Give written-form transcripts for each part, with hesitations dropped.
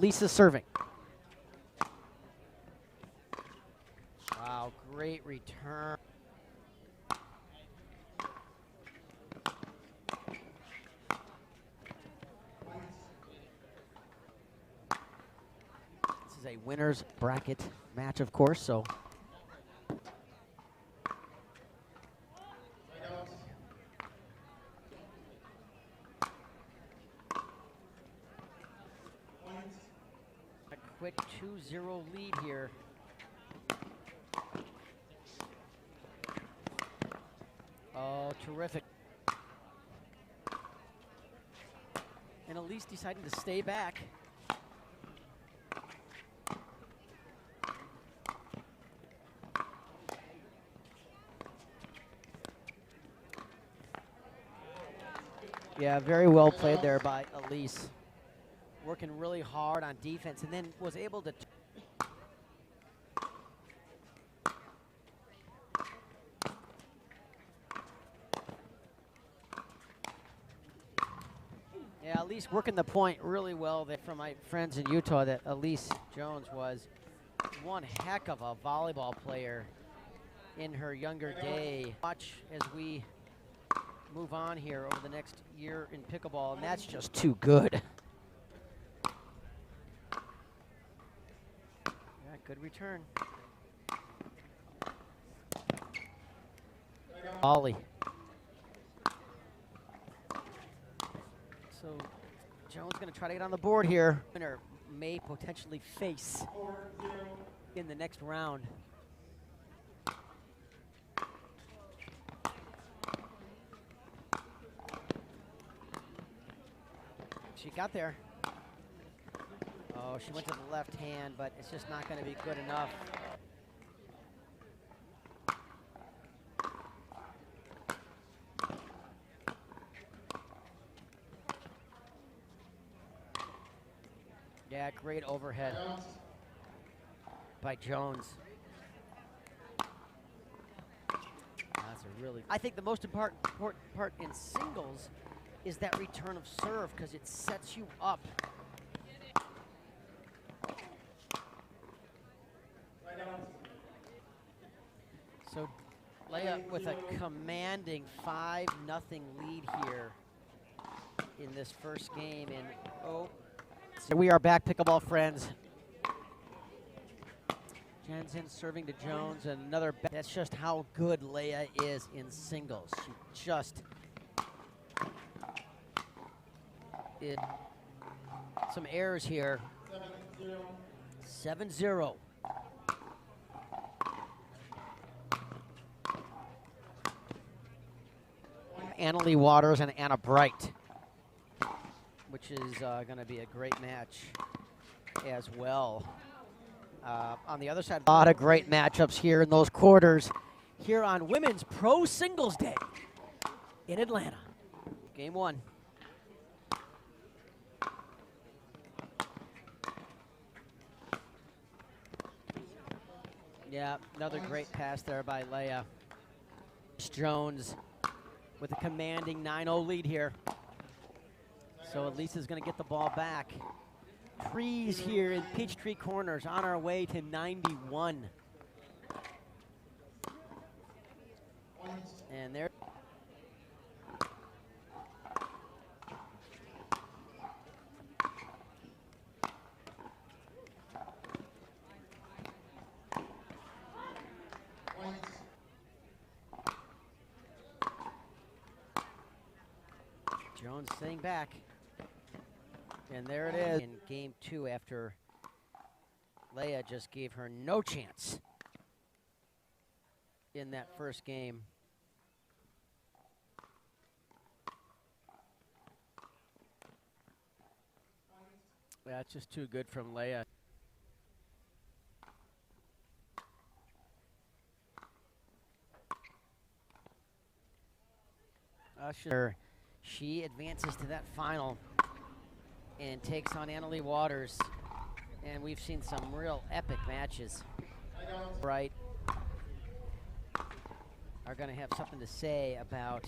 Lisa serving. Wow, great return. This is a winner's bracket match, of course, so. A quick 2-0 lead here. Oh, terrific. And Elise deciding to stay back. Yeah, very well played there by Elise. Working really hard on defense and then was able to. Yeah, Elise working the point really well there from my friends in Utah. That Elise Jones was one heck of a volleyball player in her younger day. Watch as we move on here over the next year in pickleball, and that's just too good. Yeah, good return. Volley. So Jones going to try to get on the board here. Winner may potentially face in the next round. She got there. Oh, she went to the left hand, but it's just not going to be good enough. Yeah, great overhead by Jones. That's a really. I think the most important part in singles is that return of serve, because it sets you up. So Leah with a commanding 5-0 lead here in this first game. And oh, so we are back, pickleball friends. Jansen serving to Jones, and another. That's just how good Leah is in singles. She just. Some errors here. 7-0. Annalie Waters and Anna Bright, which is going to be a great match as well. On the other side, a lot of great matchups here in those quarters here on Women's Pro Singles Day in Atlanta. Game 1. Yeah, another great pass there by Leah. Jones with a commanding 9-0 lead here. So Elisa's going to get the ball back. Trees here in Peachtree Corners on our way to 91. And there. Jones staying back. And there it is in game 2 after Leah just gave her no chance in that first game. That's just too good from Leah. Usher, she advances to that final and takes on Annalie Waters. And we've seen some real epic matches. Right. Are going to have something to say about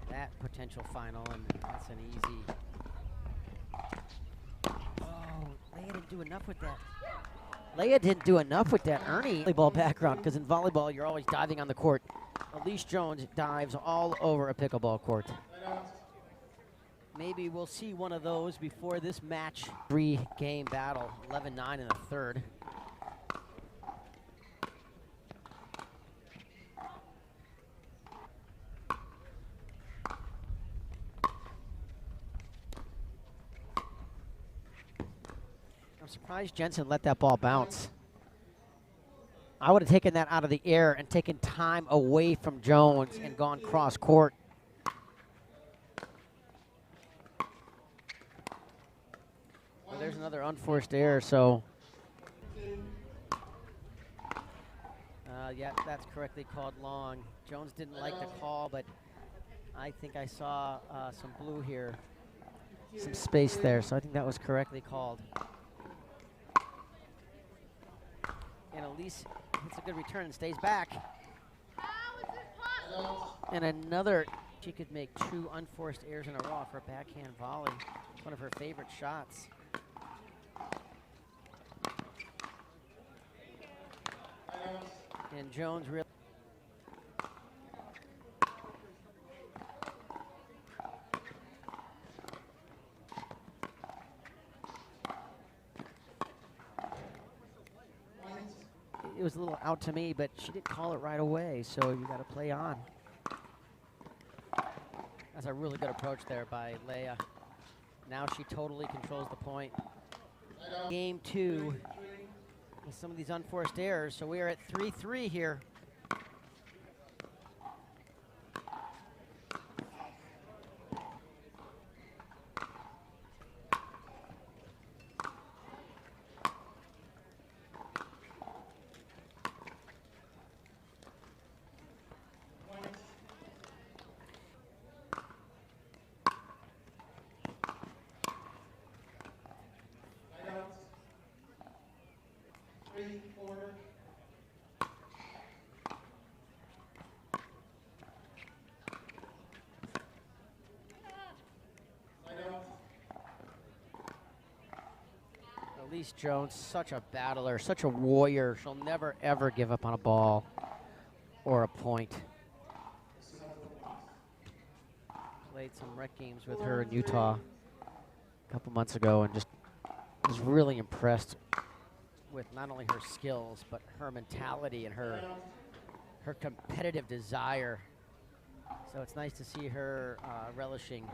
that potential final, and that's an easy. didn't do enough with that. Leia didn't do enough with that Ernie volleyball background, because in volleyball, you're always diving on the court. Elise Jones dives all over a pickleball court. Maybe we'll see one of those before this match. 3-game battle, 11-9 in the third. I'm surprised Jansen let that ball bounce. I would have taken that out of the air and taken time away from Jones and gone cross court. Well, there's another unforced error, so. Yeah, that's correctly called long. Jones didn't like the call, but I think I saw some blue here, some space there, so I think that was correctly called. And Elise hits a good return and stays back. And another, she could make 2 unforced errors in a row for a backhand volley. It's one of her favorite shots. And Jones really. It was a little out to me, but she didn't call it right away, so you got to play on. That's a really good approach there by Leia. Now she totally controls the point. Game 2 with some of these unforced errors, so we are at 3-3 here. Elise Jones, such a battler, such a warrior. She'll never, ever give up on a ball or a point. Played some rec games with her in Utah a couple months ago and just was really impressed with not only her skills, but her mentality and her competitive desire. So it's nice to see her relishing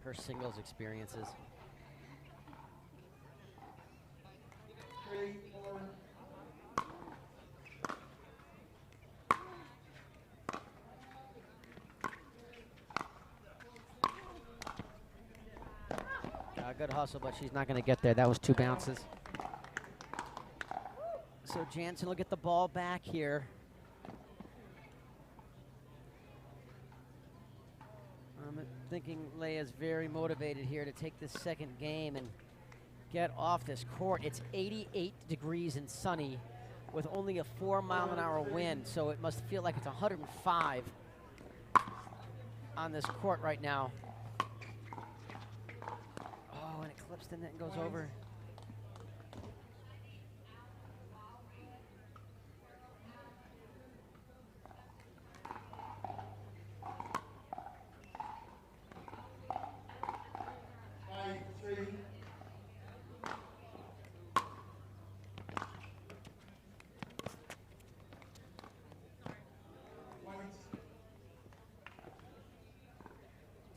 her singles experiences. 3, 4. Good hustle, but she's not going to get there. That was 2 bounces. So Jansen will get the ball back here. I'm thinking Leia's very motivated here to take this second game and get off this court. It's 88 degrees and sunny with only a 4-mile-an-hour wind, so it must feel like it's 105 on this court right now. Oh, and it clips the net and goes over.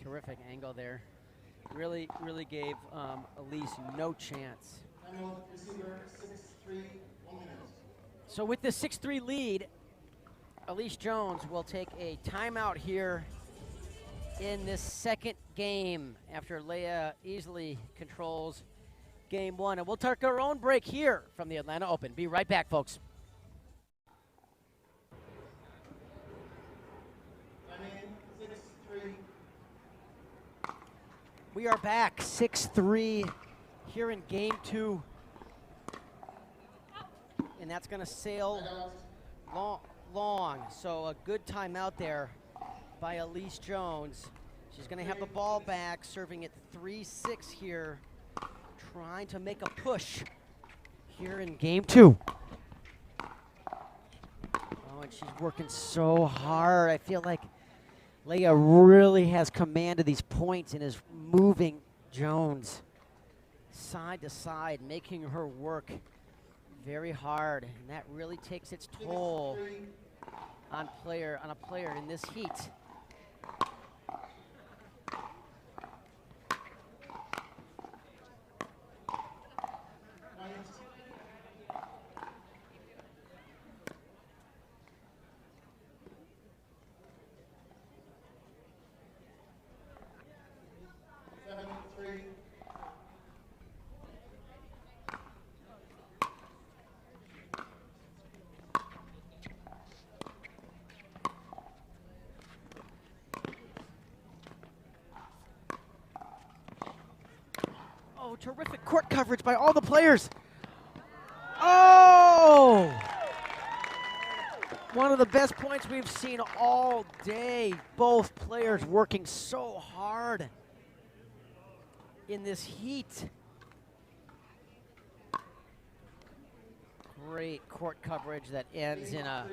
Terrific angle there. Really gave Elise no chance. Receiver 6-3, 1 minute. So with the 6-3 lead, Elise Jones will take a timeout here in this second game after Leia easily controls game 1. And we'll take our own break here from the Atlanta Open. Be right back, folks. We are back, 6-3 here in game 2. And that's gonna sail long. So a good timeout there by Elise Jones. She's gonna have the ball back, serving at 3-6 here, trying to make a push here in game 2. Oh, and she's working so hard. I feel like Leah really has command of these points and is moving Jones side to side, making her work very hard, and that really takes its toll on a player in this heat. Oh, terrific court coverage by all the players. Oh! One of the best points we've seen all day. Both players working so hard in this heat. Great court coverage that ends in a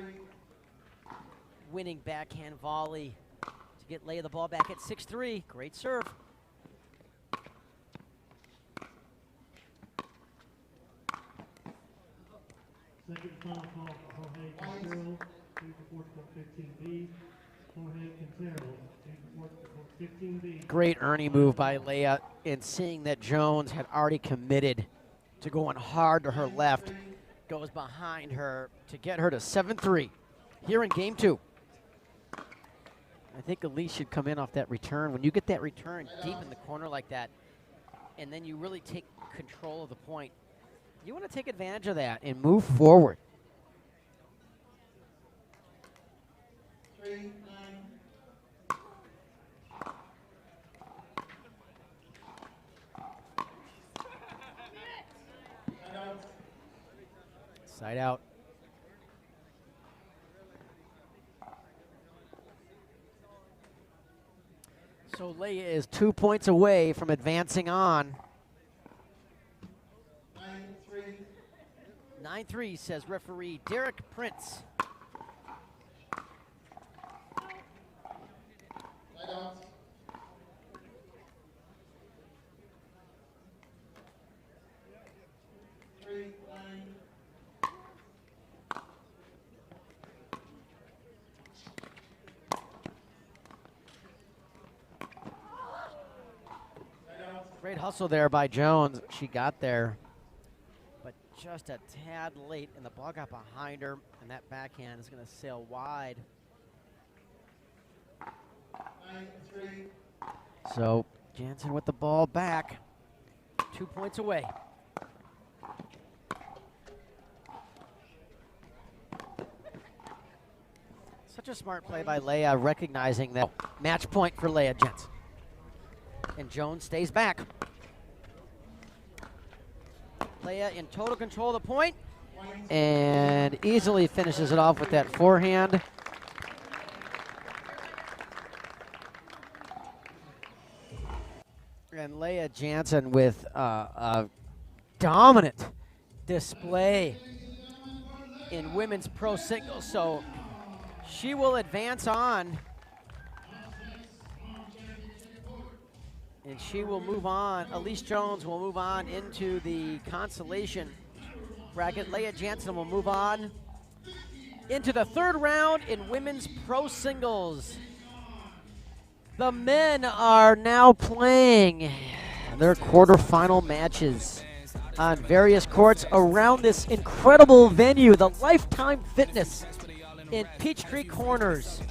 winning backhand volley to get Leah the ball back at 6-3. Great serve. Second final call for Jorge Quintero, 15B. Jorge Quintero, 15B. Great Ernie move by Leah in seeing that Jones had already committed to going hard to her left. Goes behind her to get her to 7-3 here in game 2. I think Elise should come in off that return. When you get that return deep in the corner like that, and then you really take control of the point, you want to take advantage of that and move forward. 3-9. Side out. So Leah is 2 points away from advancing on. 9-3. 9-3, says referee Derek Prince. Side out. 3-9. Great hustle there by Jones. She got there, but just a tad late, and the ball got behind her, and that backhand is going to sail wide. 9-3. So Jansen with the ball back, 2 points away. Such a smart play by Leah, recognizing that match point for Leah Jansen. And Jones stays back. Leah in total control of the point and easily finishes it off with that forehand. And Leah Jansen with a dominant display in women's pro singles. So she will advance on. And she will move on. Elise Jones will move on into the consolation bracket. Leah Jansen will move on into the third round in women's pro singles. The men are now playing their quarterfinal matches on various courts around this incredible venue, the Lifetime Fitness in Peachtree Corners.